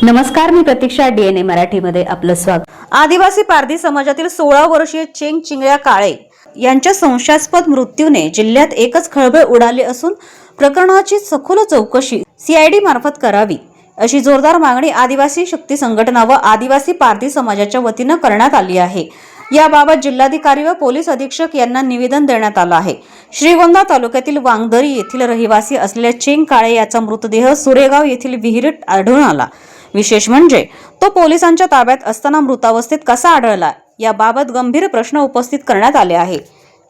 नमस्कार, मी प्रतीक्षा. DNA मराठीमध्ये आपलं स्वागत. आदिवासी पारधी समाजातील 16 वर्षीय चेंग चिंगळ्या काळे यांच्या संशयास्पद मृत्यूने जिल्ह्यात एकच खळबळ उडाली असून प्रकरणाची सखोल चौकशी CID मार्फत करावी अशी जोरदार मागणी आदिवासी शक्ती संघटना व आदिवासी पारधी समाजाच्या वतीनं करण्यात आली आहे. याबाबत जिल्हाधिकारी व पोलीस अधीक्षक यांना निवेदन देण्यात आलं आहे. श्रीगोंदा तालुक्यातील वांगदरी येथील रहिवासी असलेल्या चेंग काळे याचा मृतदेह सुरेगाव येथील विहिरीत आढळून आला. विशेष म्हणजे तो पोलिसांच्या ताब्यात असताना मृतावस्थेत कसा आढळला याबाबत गंभीर प्रश्न उपस्थित करण्यात आले आहे.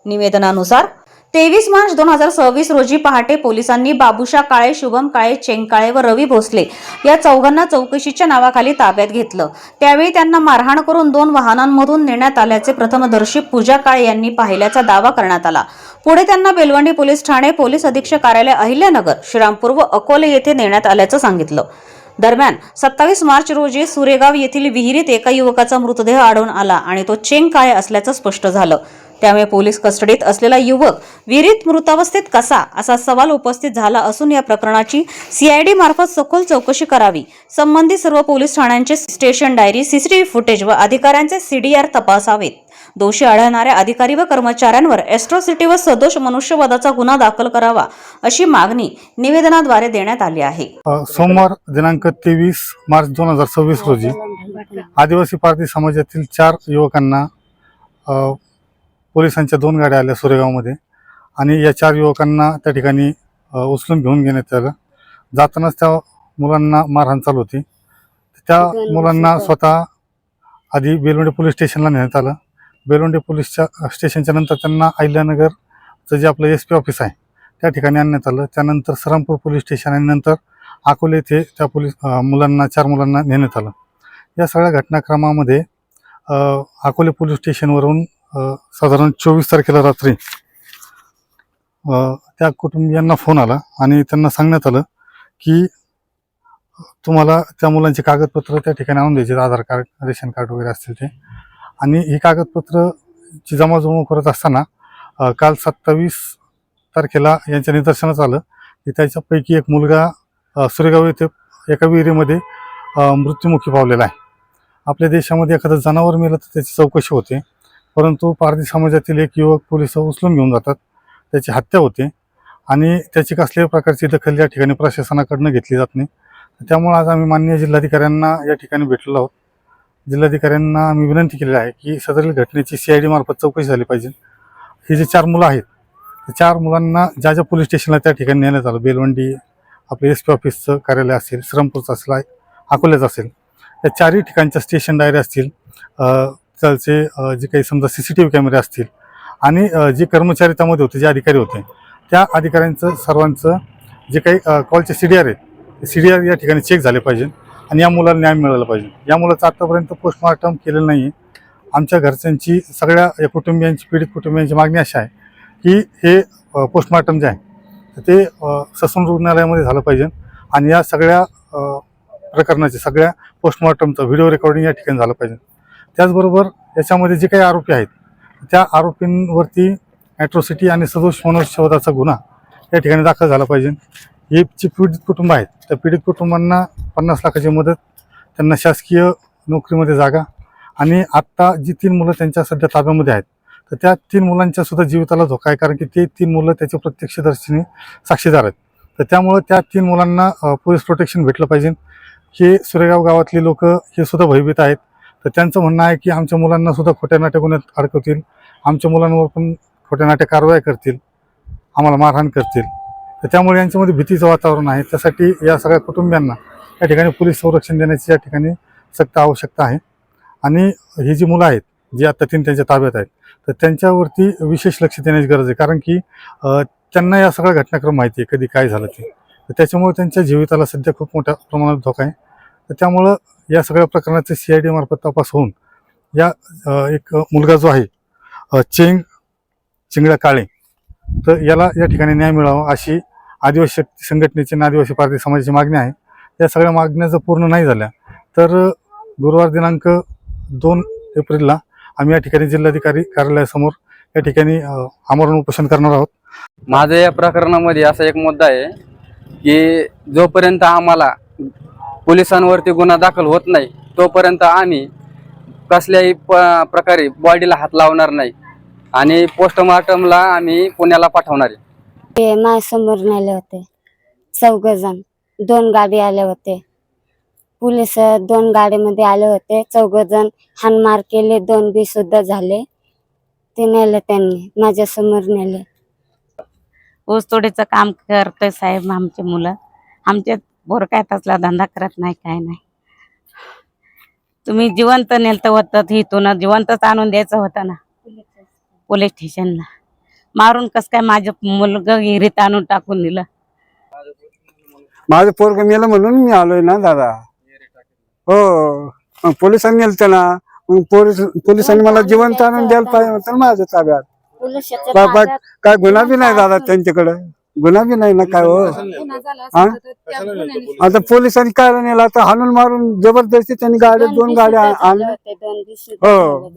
निवेदनानुसार 23 मार्च 2026 रोजी पहाटे पोलिसांनी बाबुशा काळे, शुभम काळे, चेंग काळे व रवी भोसले या चौघांना चौकशीच्या नावाखाली ताब्यात घेतलं. त्यावेळी त्यांना मारहाण करून 2 वाहनांमधून नेण्यात आल्याचे प्रथमदर्शी पूजा काळे यांनी पाहिल्याचा दावा करण्यात आला. पुढे त्यांना बेलवंडी पोलीस ठाणे, पोलीस अधीक्षक कार्यालय अहिल्यानगर, श्रीरामपूर व अकोले येथे नेण्यात आल्याचं सांगितलं. दरम्यान 27 मार्च रोजी सुरेगाव येथील विहिरीत एका युवकाचा मृतदेह आढळून आला आणि तो चेंग काळे असल्याचं स्पष्ट झालं. त्यामुळे पोलीस कस्टडीत असलेला युवक विहिरीत मृतावस्थेत कसा असा सवाल उपस्थित झाला असून या प्रकरणाची CID मार्फत सखोल चौकशी करावी. संबंधित सर्व पोलीस ठाण्यांचे स्टेशन डायरी, CCTV फुटेज व अधिकाऱ्यांचे CDR तपासावेत. दोषी आढळणाऱ्या अधिकारी व कर्मचाऱ्यांवर एट्रॉसिटी व सदोष मनुष्यवधाचा गुन्हा दाखल करावा अशी मागणी निवेदनाद्वारे देण्यात आली आहे. सोमवार दिनांक 23 मार्च 2026 रोजी आदिवासी पारधी समाजातील 4 युवकांना पोलिसांच्या 2 गाड्या आल्या सुरेगावमध्ये आणि या 4 युवकांना त्या ठिकाणी उचलून घेऊन घेण्यात आलं. जातानाच त्या मुलांना मारहाण चालू होती. त्या मुलांना स्वतः आधी बेलवंडी पोलीस स्टेशनला नेण्यात आलं. बेलवंडी पोलीस स्टेशनच्या नंतर त्यांना अहिल्यानगरचं जे आपलं SP ऑफिस आहे त्या ठिकाणी आणण्यात आलं. त्यानंतर श्रीरामपूर पोलीस स्टेशन आणि नंतर अकोले येथे त्या मुलांना 4 मुलांना नेण्यात आलं. या सगळ्या घटनाक्रमामध्ये अकोले पोलीस स्टेशनवरून साधारण 24 तारखेला रात्री त्या कुटुंबियांना फोन आला आणि त्यांना सांगण्यात आलं की तुम्हाला त्या मुलांचे कागदपत्र त्या ठिकाणी आणून द्यायचे, आधार कार्ड, रेशन कार्ड वगैरे असतील ते. आणि ही कागदपत्रची जमाजमा करत असताना काल 27 तारखेला यांच्या निदर्शनास आलं की त्याच्यापैकी एक मुलगा सुरेगाव येथे एका विहिरीमध्ये मृत्युमुखी पावलेला आहे. आपल्या देशामध्ये एखादं जनावर मेलं तर त्याची चौकशी होते, परंतु पारधी समाजातील एक युवक पोलिस उचलून घेऊन जातात, त्याची हत्या होते आणि त्याची कसल्याही प्रकारची दखल या ठिकाणी प्रशासनाकडनं घेतली जात नाही. त्यामुळे आज आम्ही माननीय जिल्हाधिकाऱ्यांना या ठिकाणी भेटलेलो आहोत. जिल्हाधिकाऱ्यांना आम्ही विनंती केलेली आहे की सदरील घटनेची CID मार्फत चौकशी झाली पाहिजे. ही जे 4 मुलं आहेत त्या 4 मुलांना ज्या पोलीस स्टेशनला त्या ठिकाणी नेण्यात आलं, बेलवंडी आपले SP ऑफिसचं कार्यालय असेल, श्रीरामपूरचं असेल, अकोल्याचं असेल, या 4ही ठिकाणच्या स्टेशन डायरी असतील, त्याचे जे काही समजा CCTV कॅमेरे असतील आणि जे कर्मचारी त्यामध्ये होते, जे अधिकारी होते, त्या अधिकाऱ्यांचं सर्वांचं जे काही कॉलचे CDR आहेत ते CDR या ठिकाणी चेक झाले पाहिजे आणि या मुलाला न्याय मिळाला पाहिजे. या मुलाचं आतापर्यंत पोस्टमॉर्टम केलेलं नाही आहे. आमच्या घरच्यांची, सगळ्या या कुटुंबियांची, पीडित कुटुंबियांची मागणी अशी आहे की हे पोस्टमॉर्टम जे आहे ते ससून रुग्णालयामध्ये झालं पाहिजे आणि या सगळ्या प्रकरणाचे, सगळ्या पोस्टमॉर्टमचं व्हिडिओ रेकॉर्डिंग या ठिकाणी झालं पाहिजे. त्याचबरोबर याच्यामध्ये जे काही आरोपी आहेत त्या आरोपींवरती ॲट्रॉसिटी आणि सदोष मनुष्यवधाचा गुन्हा या ठिकाणी दाखल झाला पाहिजे. हे जे पीडित कुटुंब आहेत त्या पीडित कुटुंबांना 50 लाखाची मदत, त्यांना शासकीय नोकरीमध्ये जागा आणि आत्ता जी 3 मुलं त्यांच्या सध्या ताब्यामध्ये आहेत तर त्या 3 मुलांच्या सुद्धा जीविताला धोका आहे, कारण की ते 3 मुलं त्याचे प्रत्यक्षदर्शीने साक्षीदार आहेत. तर त्यामुळं त्या 3 मुलांना पोलीस प्रोटेक्शन भेटलं पाहिजे. हे सुरेगाव गावातले लोक हे सुद्धा भयभीत आहेत. तर त्यांचं म्हणणं आहे की आमच्या मुलांना सुद्धा खोट्या नाट्या गुन्ह्यात अडकवतील, आमच्या मुलांवर पण खोट्या नाट्या कारवाई करतील, आम्हाला मारहाण करतील. तर त्यामुळे यांच्यामध्ये भीतीचं वातावरण आहे. त्यासाठी या सगळ्या कुटुंबियांना या ठिकाणी पोलीस संरक्षण देण्याची या ठिकाणी सक्त आवश्यकता आहे. आणि ही जी मुलं आहेत जी आता 3 त्यांच्या ताब्यात आहेत तर त्यांच्यावरती विशेष लक्ष देण्याची गरज आहे, कारण की त्यांना या सगळ्या घटनाक्रम माहिती आहे कधी काय झालं ते. तर त्याच्यामुळे त्यांच्या जीविताला सध्या खूप मोठ्या प्रमाणात धोका आहे. तर त्यामुळं या सगळ्या प्रकरणाचे CID मार्फत तपास होऊन या एक मुलगा जो आहे चेंग चिंगळ्या काळे तर याला या ठिकाणी न्याय मिळावा अशी आदिवासी शक्ती संघटनेची आणि आदिवासी पारधी समाजाची मागणी आहे. या सगळ्या मागण्या जर पूर्ण नाही झाल्या तर गुरुवार दिनांक 2 एप्रिलला आम्ही या ठिकाणी जिल्हाधिकारी कार्यालयासमोर या ठिकाणी आमरण उपोषण करणार आहोत. माझा या प्रकरणामध्ये असा एक मुद्दा आहे की जोपर्यंत आम्हाला पोलिसांवरती गुन्हा दाखल होत नाही तोपर्यंत आम्ही कसल्याही प्रकारे बॉडीला हात लावणार नाही आणि पोस्टमॉर्टमला आम्ही पुण्याला पाठवणार आहे. ते माझ्यासमोर नेले होते 4 जण, 2 गाडी आले होते. पोलीस 2 गाडीमध्ये आले होते. 4 जण हाणमार केले, 2 बी सुद्धा झाले. ते नेले, त्यांनी माझ्यासमोर नेले. ऊसतोडीचं काम करतोय साहेब आमचे मुलं. आमचे पोर काय तसला धंदा करत नाही, काय नाही. तुम्ही जिवंत नेलतं होतं, इथून जिवंतच आणून द्यायचं होतं ना पोलीस स्टेशनला. मारून कस काय माझं मुलगा विहिरीत आणून टाकून दिलं. माझं पोरग मेलं म्हणून मी आलोय ना दादा. हो, मग पोलिसांनी नेलतं ना. मग पोलिसांनी मला जिवंत आणून द्यायला पाहिजे होतं माझ्या ताब्यात. बाबा काय गुन्हा बी नाही दादा, त्यांच्याकडे गुन्हा बी नाही ना काय. हो, हा, आता पोलिसांनी काय नेलं, आता हाणून मारून जबरदस्ती त्यांनी 2 गाड्या आणल्या. हो.